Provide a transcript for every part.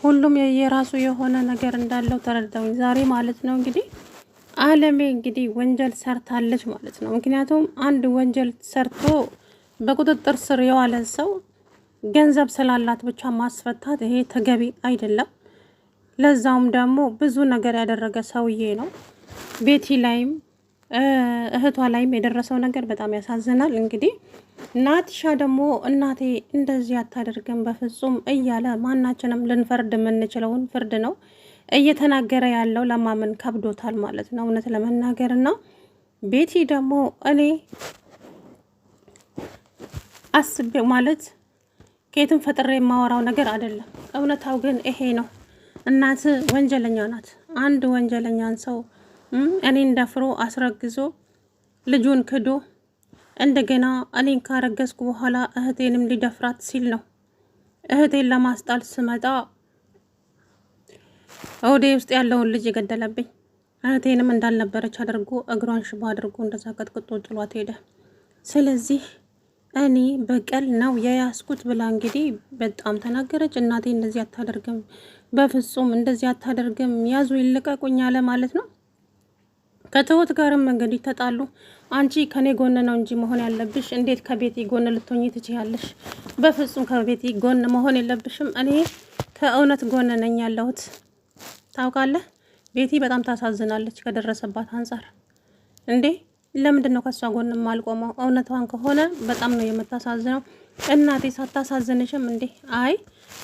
ሁሉም የየራሱ የሆነ ነገር እንዳለው ተረዳሁኝ ዛሬ ማለት ነው። እንግዲህ አለሜ እንግዲህ ወንጀል ሰርታለች ማለት ነው። ምክንያቱም አንድ ወንጀል ሰርቶ በቁጥጥር ስር የዋለ ሰው ገንዘብ ስላላት ብቻ ማስፈታት ይሄ ተገቢ አይደለም። ለዛውም ደግሞ ብዙ ነገር ያደረገ ሰውዬ ነው። ቤቲ ላይም እህቷ ላይም የደረሰው ነገር በጣም ያሳዝናል። እንግዲህ ናቲሻ ደግሞ እናቴ እንደዚህ አታደርግም በፍጹም እያለ ማናችንም ልንፈርድ የምንችለውን ፍርድ ነው እየተናገረ ያለው። ለማመን ከብዶታል ማለት ነው እውነት ለመናገር እና ቤቲ ደግሞ እኔ አስቤው ማለት ከየትም ፈጥሬ የማወራው ነገር አይደለም። እውነታው ግን ይሄ ነው። እናት ወንጀለኛ ናት። አንድ ወንጀለኛን ሰው እኔን ደፍሮ አስረግዞ ልጁን ክዶ እንደገና እኔን ካረገዝኩ በኋላ እህቴንም ሊደፍራት ሲል ነው እህቴን ለማስጣል ስመጣ ወዴ ውስጥ ያለውን ልጅ የገደለብኝ። እህቴንም እንዳልነበረች አድርጎ እግሯን ሽባ አድርጎ እንደዛ ቀጥቅጦ ጥሏት ሄደ። ስለዚህ እኔ በቀል ነው የያዝኩት ብላ እንግዲህ በጣም ተናገረች። እናቴ እንደዚህ አታደርግም፣ በፍጹም እንደዚህ አታደርግም፣ ያዙ ይልቀቁኝ አለ ማለት ነው። ከትሁት ጋርም እንግዲህ ተጣሉ። አንቺ ከኔ ጎን ነው እንጂ መሆን ያለብሽ፣ እንዴት ከቤቲ ጎን ልትሆኚ ትችያለሽ? በፍጹም ከቤቲ ጎን መሆን የለብሽም። እኔ ከእውነት ጎን ነኝ ያለሁት። ታውቃለህ፣ ቤቲ በጣም ታሳዝናለች ከደረሰባት አንጻር። እንዴ ለምንድን ነው ከሷ ጎን የማልቆመው? እውነቷን ከሆነ በጣም ነው የምታሳዝነው። እናቴ ሳታሳዝንሽም እንዴ? አይ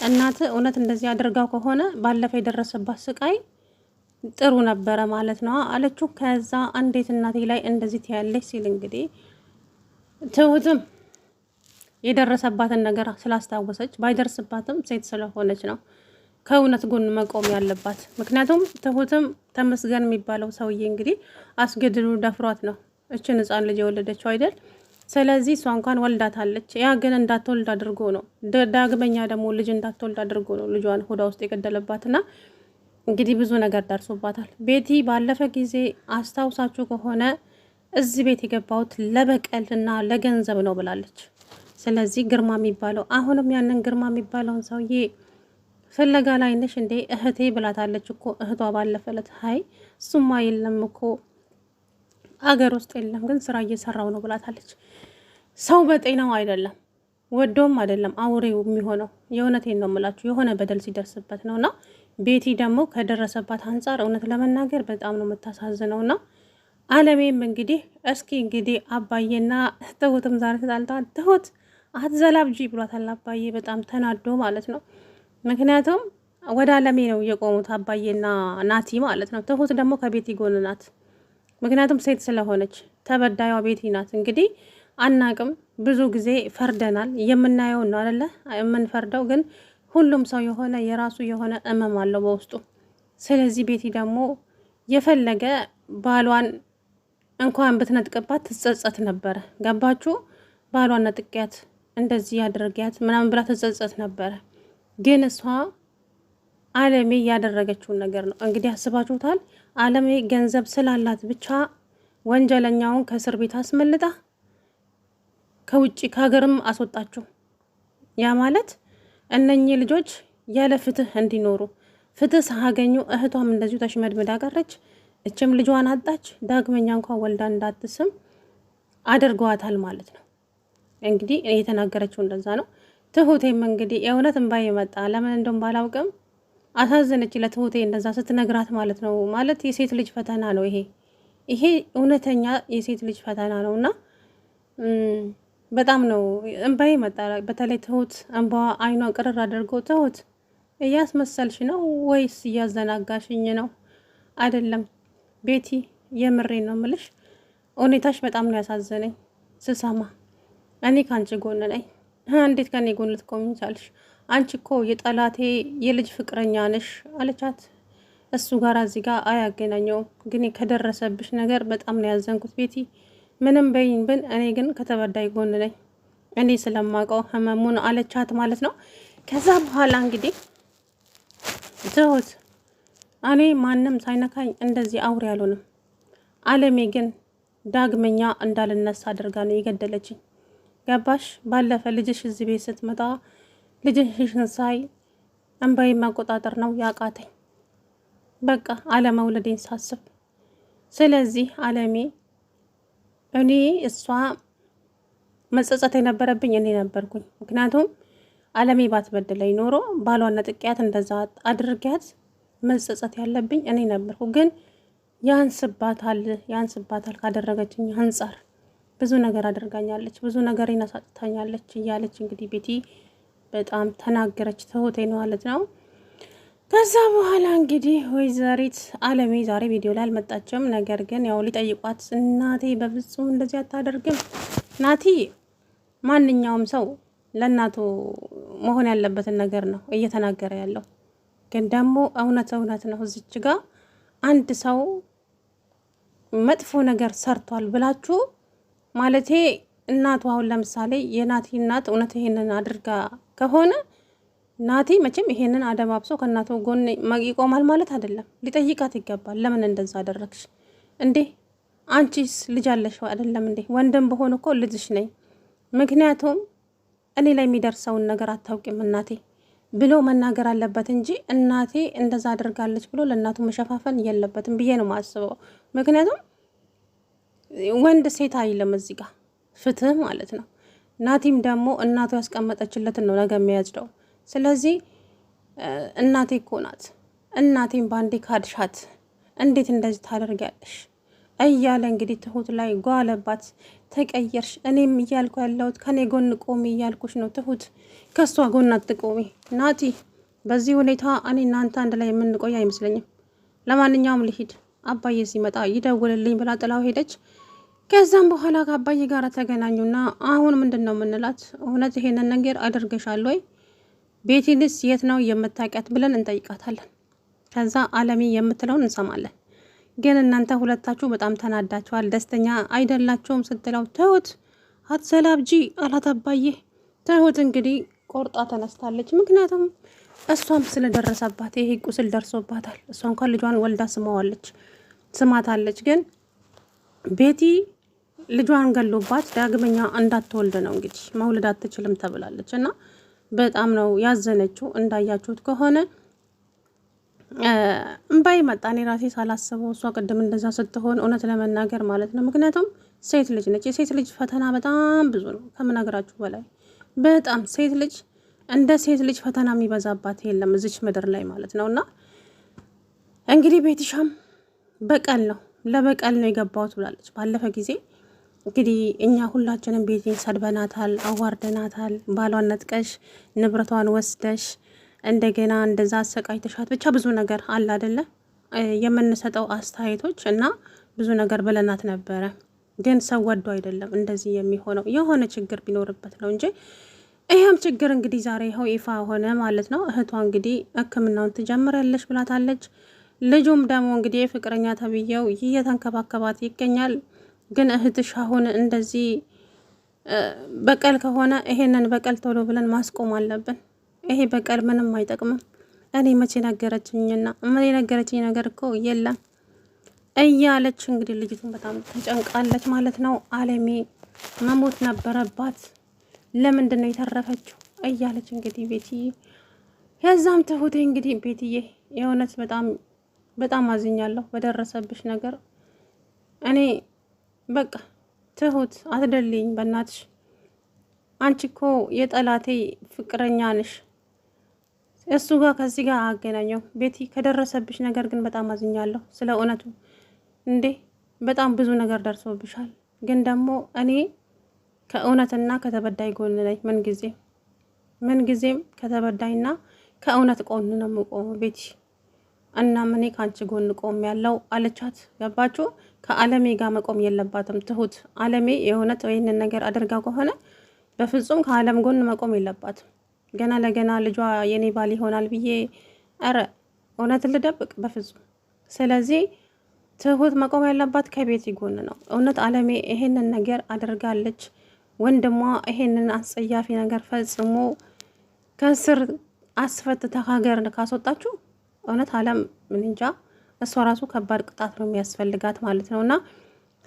እናት እውነት እንደዚህ አድርጋው ከሆነ ባለፈው የደረሰባት ስቃይ ጥሩ ነበረ ማለት ነው አለችው። ከዛ እንዴት እናቴ ላይ እንደዚህ ትያለች ሲል እንግዲህ ትሁትም የደረሰባትን ነገር ስላስታወሰች ባይደርስባትም ሴት ስለሆነች ነው ከእውነት ጎን መቆም ያለባት። ምክንያቱም ትሁትም ተመስገን የሚባለው ሰውዬ እንግዲህ አስገድዶ ደፍሯት ነው እችን ህፃን ልጅ የወለደችው አይደል? ስለዚህ እሷ እንኳን ወልዳታለች። ያ ግን እንዳትወልድ አድርጎ ነው ዳግመኛ ደግሞ ልጅ እንዳትወልድ አድርጎ ነው ልጇን ሆዷ ውስጥ የገደለባትና እንግዲህ ብዙ ነገር ደርሶባታል። ቤቲ ባለፈ ጊዜ አስታውሳችሁ ከሆነ እዚህ ቤት የገባሁት ለበቀልና ለገንዘብ ነው ብላለች። ስለዚህ ግርማ የሚባለው አሁንም ያንን ግርማ የሚባለውን ሰውዬ ፍለጋ ላይ ነሽ እንዴ እህቴ ብላታለች እኮ እህቷ ባለፈለት። ሀይ እሱማ የለም እኮ አገር ውስጥ የለም ግን ስራ እየሰራው ነው ብላታለች። ሰው በጤናው አይደለም ወዶም አይደለም አውሬው የሚሆነው። የእውነቴን ነው የምላችሁ የሆነ በደል ሲደርስበት ነውና ቤቲ ደግሞ ከደረሰባት አንጻር እውነት ለመናገር በጣም ነው የምታሳዝነውና አለሜም እንግዲህ እስኪ እንግዲህ አባዬና ትሁትም ዛሬ ተጣልተዋል። ትሁት አትዘላብጂ ብሏታል አባዬ በጣም ተናዶ ማለት ነው። ምክንያቱም ወደ አለሜ ነው የቆሙት አባዬና ናቲ ማለት ነው። ትሁት ደግሞ ከቤቲ ጎን ናት። ምክንያቱም ሴት ስለሆነች ተበዳይዋ ቤቲ ናት። እንግዲህ አናቅም ብዙ ጊዜ ፈርደናል የምናየው ነው አይደለ የምንፈርደው ግን ሁሉም ሰው የሆነ የራሱ የሆነ እመም አለው በውስጡ። ስለዚህ ቤቲ ደግሞ የፈለገ ባሏን እንኳን ብትነጥቅባት ትጸጸት ነበረ። ገባችሁ? ባሏን ነጥቂያት እንደዚህ ያደረጊያት ምናምን ብላ ትጸጸት ነበረ። ግን እሷ አለሜ ያደረገችውን ነገር ነው እንግዲህ አስባችሁታል። አለሜ ገንዘብ ስላላት ብቻ ወንጀለኛውን ከእስር ቤት አስመልጣ ከውጭ ከሀገርም አስወጣችሁ። ያ ማለት እነኚህ ልጆች ያለ ፍትህ እንዲኖሩ ፍትህ ሳያገኙ እህቷም እንደዚሁ ተሽመድምዳ ቀረች። እችም ልጇን አጣች። ዳግመኛ እንኳን ወልዳ እንዳትስም አድርገዋታል ማለት ነው። እንግዲህ የተናገረችው እንደዛ ነው። ትሁቴም እንግዲህ የእውነት እንባዬ መጣ። ለምን እንደም ባላውቅም አሳዘነች ለትሁቴ እንደዛ ስትነግራት ማለት ነው። ማለት የሴት ልጅ ፈተና ነው ይሄ እውነተኛ የሴት ልጅ ፈተና ነውና በጣም ነው እንባዬ መጣ። በተለይ ትሁት እንባዋ አይኗ ቅርር አድርጎ ትሁት እያስመሰልሽ ነው ወይስ እያዘናጋሽኝ ነው? አይደለም ቤቲ የምሬን ነው ምልሽ። ሁኔታሽ በጣም ነው ያሳዘነኝ ስሰማ። እኔ ከአንቺ ጎን ነኝ። እንዴት ከኔ ጎን ልትቆሚ ቻልሽ? አንቺ እኮ የጠላቴ የልጅ ፍቅረኛ ነሽ አለቻት። እሱ ጋር እዚህ ጋር አያገናኘውም፣ ግን ከደረሰብሽ ነገር በጣም ነው ያዘንኩት ቤቲ። ምንም በይኝ ብን እኔ ግን ከተበዳይ ጎን ነኝ እኔ ስለማውቀው ህመሙን አለቻት ማለት ነው። ከዛ በኋላ እንግዲህ ትሁት እኔ ማንም ሳይነካኝ እንደዚህ አውሬ አልሆንም፣ አለሜ ግን ዳግመኛ እንዳልነሳ አድርጋ ነው የገደለችኝ። ገባሽ? ባለፈ ልጅሽ እዚህ ቤት ስትመጣ ልጅሽን ሳይ እንባዬ ማቆጣጠር ነው ያቃተኝ፣ በቃ አለመውለዴን ሳስብ። ስለዚህ አለሜ እኔ እሷ መጸጸት የነበረብኝ እኔ ነበርኩኝ። ምክንያቱም አለሜ ባትበድለኝ ኖሮ ባሏን ነጥቂያት እንደዛ አድርጊያት መጸጸት ያለብኝ እኔ ነበርኩ። ግን ያንስባታል ካደረገችኝ አንጻር ብዙ ነገር አድርጋኛለች፣ ብዙ ነገር ይነሳጥታኛለች እያለች እንግዲህ ቤቲ በጣም ተናገረች። ትሁቴ ነው ማለት ነው። ከዛ በኋላ እንግዲህ ወይዘሪት አለሜ ዛሬ ቪዲዮ ላይ አልመጣችም። ነገር ግን ያው ሊጠይቋት እናቴ በፍጹም እንደዚህ አታደርግም። ናቲ ማንኛውም ሰው ለእናቱ መሆን ያለበትን ነገር ነው እየተናገረ ያለው። ግን ደግሞ እውነት ነው። እዚች ጋ አንድ ሰው መጥፎ ነገር ሰርቷል ብላችሁ ማለቴ እናቱ አሁን ለምሳሌ የናቲ እናት እውነት ይሄንን አድርጋ ከሆነ ናቲ መቼም ይሄንን አደባብሶ ከእናቱ ጎን ይቆማል ማለት አይደለም። ሊጠይቃት ይገባል። ለምን እንደዛ አደረግሽ እንዴ? አንቺስ ልጅ አለሽ አይደለም እንዴ? ወንድም በሆነ እኮ ልጅሽ ነኝ። ምክንያቱም እኔ ላይ የሚደርሰውን ነገር አታውቂም እናቴ ብሎ መናገር አለበት እንጂ እናቴ እንደዛ አድርጋለች ብሎ ለእናቱ መሸፋፈን የለበትም ብዬ ነው ማስበው። ምክንያቱም ወንድ ሴት አይልም እዚህ ጋር ፍትህ ማለት ነው። ናቲም ደግሞ እናቱ ያስቀመጠችለትን ነው ነገ የሚያዝደው። ስለዚህ እናቴ እኮ ናት፣ እናቴም ባንዴ ካድሻት እንዴት እንደዚህ ታደርጊያለሽ እያለ እንግዲህ ትሁት ላይ ጓለባት። ተቀየርሽ፣ እኔም እያልኩ ያለሁት ከኔ ጎን ቆሚ እያልኩሽ ነው ትሁት፣ ከሷ ጎን አትቆሚ ናቲ። በዚህ ሁኔታ እኔ እናንተ አንድ ላይ የምንቆይ አይመስለኝም። ለማንኛውም ልሂድ፣ አባዬ ሲመጣ ይደውልልኝ ብላ ጥላው ሄደች። ከዛም በኋላ ከአባዬ ጋር ተገናኙና አሁን ምንድን ነው የምንላት? እውነት ይሄንን ነገር አድርገሻል ወይ? ቤቲንስ የት ነው የምታውቂያት ብለን እንጠይቃታለን። ከዛ አለሚ የምትለውን እንሰማለን። ግን እናንተ ሁለታችሁ በጣም ተናዳችኋል፣ ደስተኛ አይደላችሁም ስትለው ትሁት አትሰላብጂ አላት አባዬ። ትሁት እንግዲህ ቆርጣ ተነስታለች። ምክንያቱም እሷም ስለደረሰባት ይሄ ቁስል ደርሶባታል። እሷ እንኳን ልጇን ወልዳ ስማታለች። ግን ቤቲ ልጇን ገሎባት ዳግመኛ እንዳትወልድ ነው እንግዲህ መውለድ አትችልም ተብላለች። እና በጣም ነው ያዘነችው። እንዳያችሁት ከሆነ እምባይ መጣ። እኔ ራሴ ሳላስበው እሷ ቅድም እንደዛ ስትሆን እውነት ለመናገር ማለት ነው። ምክንያቱም ሴት ልጅ ነች። የሴት ልጅ ፈተና በጣም ብዙ ነው ከምነግራችሁ በላይ በጣም ሴት ልጅ እንደ ሴት ልጅ ፈተና የሚበዛባት የለም እዚች ምድር ላይ ማለት ነው። እና እንግዲህ ቤቲሻም በቀል ነው ለበቀል ነው የገባሁት ብላለች። ባለፈ ጊዜ እንግዲህ እኛ ሁላችንም ቤቴን ሰድበናታል፣ አዋርደናታል፣ ባሏን ነጥቀሽ ንብረቷን ወስደሽ እንደገና እንደዛ አሰቃይተሻት ብቻ ብዙ ነገር አለ አይደለ የምንሰጠው አስተያየቶች እና ብዙ ነገር ብለናት ነበረ። ግን ሰው ወዶ አይደለም እንደዚህ የሚሆነው፣ የሆነ ችግር ቢኖርበት ነው እንጂ ይህም ችግር እንግዲህ ዛሬ ይኸው ይፋ ሆነ ማለት ነው። እህቷ እንግዲህ ሕክምናውን ትጀምራለች ብላታለች። ልጁም ደግሞ እንግዲህ ፍቅረኛ ተብዬው እየተንከባከባት ይገኛል። ግን እህትሽ አሁን እንደዚህ በቀል ከሆነ ይሄንን በቀል ቶሎ ብለን ማስቆም አለብን። ይሄ በቀል ምንም አይጠቅምም። እኔ መቼ ነገረችኝና የነገረችኝ ነገር እኮ የለም እያለች እንግዲህ ልጅቱን በጣም ተጨንቃለች ማለት ነው። አለሜ መሞት ነበረባት፣ ለምንድን ነው የተረፈችው እያለች እንግዲህ ቤትዬ ከዛም ትሁቴ እንግዲህ ቤትዬ የእውነት በጣም አዝኛለሁ በደረሰብሽ ነገር። እኔ በቃ ትሁት አትደልኝ በእናትሽ፣ አንቺ እኮ የጠላቴ ፍቅረኛ ነሽ። እሱ ጋር ከዚህ ጋር አገናኘው ቤቲ። ከደረሰብሽ ነገር ግን በጣም አዝኛለሁ ስለ እውነቱ። እንዴ በጣም ብዙ ነገር ደርሶብሻል። ግን ደግሞ እኔ ከእውነትና ከተበዳይ ጎን ነኝ። ምንጊዜም ከተበዳይና ከእውነት ጎን ነው የምቆመው ቤቲ። እና እኔ ከአንቺ ጎን ቆም ያለው አለቻት። ገባችሁ? ከአለሜ ጋር መቆም የለባትም ትሁት። አለሜ የእውነት ይህንን ነገር አድርጋ ከሆነ በፍጹም ከአለም ጎን መቆም የለባትም። ገና ለገና ልጇ የኔ ባል ይሆናል ብዬ ኧረ እውነት ልደብቅ? በፍጹም። ስለዚህ ትሁት መቆም ያለባት ከቤቲ ጎን ነው። እውነት አለሜ ይሄንን ነገር አድርጋለች፣ ወንድሟ ይሄንን አስጸያፊ ነገር ፈጽሞ ከስር አስፈትታ ሀገር ካስወጣችሁ እውነት አለም ምን እንጃ፣ እሷ ራሱ ከባድ ቅጣት ነው የሚያስፈልጋት ማለት ነው። እና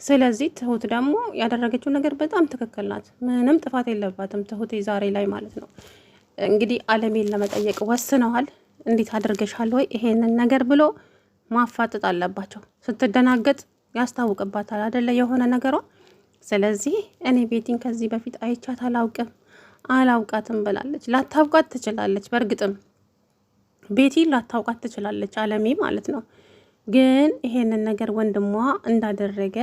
ስለዚህ ትሁት ደግሞ ያደረገችው ነገር በጣም ትክክል ናት። ምንም ጥፋት የለባትም ትሁት ዛሬ ላይ ማለት ነው። እንግዲህ አለሜን ለመጠየቅ ወስነዋል። እንዴት አድርገሻል ወይ ይሄንን ነገር ብሎ ማፋጠጥ አለባቸው። ስትደናገጥ ያስታውቅባታል አይደለ የሆነ ነገሯ። ስለዚህ እኔ ቤቲን ከዚህ በፊት አይቻት አላውቃትም ብላለች። ላታውቃት ትችላለች። በእርግጥም ቤቲ ላታውቃት ትችላለች፣ አለሜ ማለት ነው። ግን ይሄንን ነገር ወንድሟ እንዳደረገ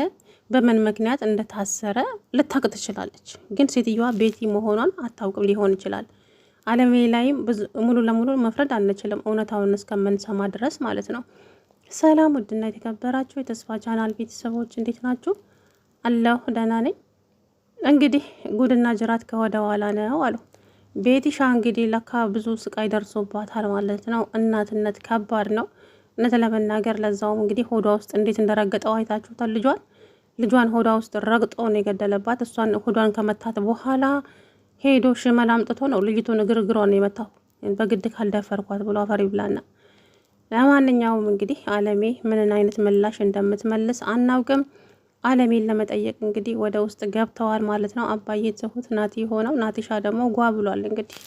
በምን ምክንያት እንደታሰረ ልታውቅ ትችላለች። ግን ሴትዮዋ ቤቲ መሆኗን አታውቅም ሊሆን ይችላል። አለሜ ላይም ሙሉ ለሙሉ መፍረድ አንችልም፣ እውነታውን እስከምንሰማ ድረስ ማለት ነው። ሰላም ውድና የተከበራችሁ የተስፋ ቻናል ቤተሰቦች እንዴት ናችሁ? አለሁ ደህና ነኝ። እንግዲህ ጉድና ጅራት ከወደ ኋላ ነው አሉ። ቤቲሻ እንግዲህ ለካ ብዙ ስቃይ ደርሶባታል ማለት ነው። እናትነት ከባድ ነው እውነት ለመናገር። ለዛውም እንግዲህ ሆዷ ውስጥ እንዴት እንደረገጠው አይታችሁታል። ልጇን ሆዷ ውስጥ ረግጦ ነው የገደለባት። እሷን ሆዷን ከመታት በኋላ ሄዶ ሽመል አምጥቶ ነው ልጅቱን እግርግሯን የመታው። በግድ ካልደፈርኳት ብሎ አፈሪ ብላና። ለማንኛውም እንግዲህ አለሜ ምንን አይነት ምላሽ እንደምትመልስ አናውቅም። አለሜን ለመጠየቅ እንግዲህ ወደ ውስጥ ገብተዋል ማለት ነው። አባዬ ትሁት ናቲ ሆነው ናቲሻ ደግሞ ጓ ብሏል እንግዲህ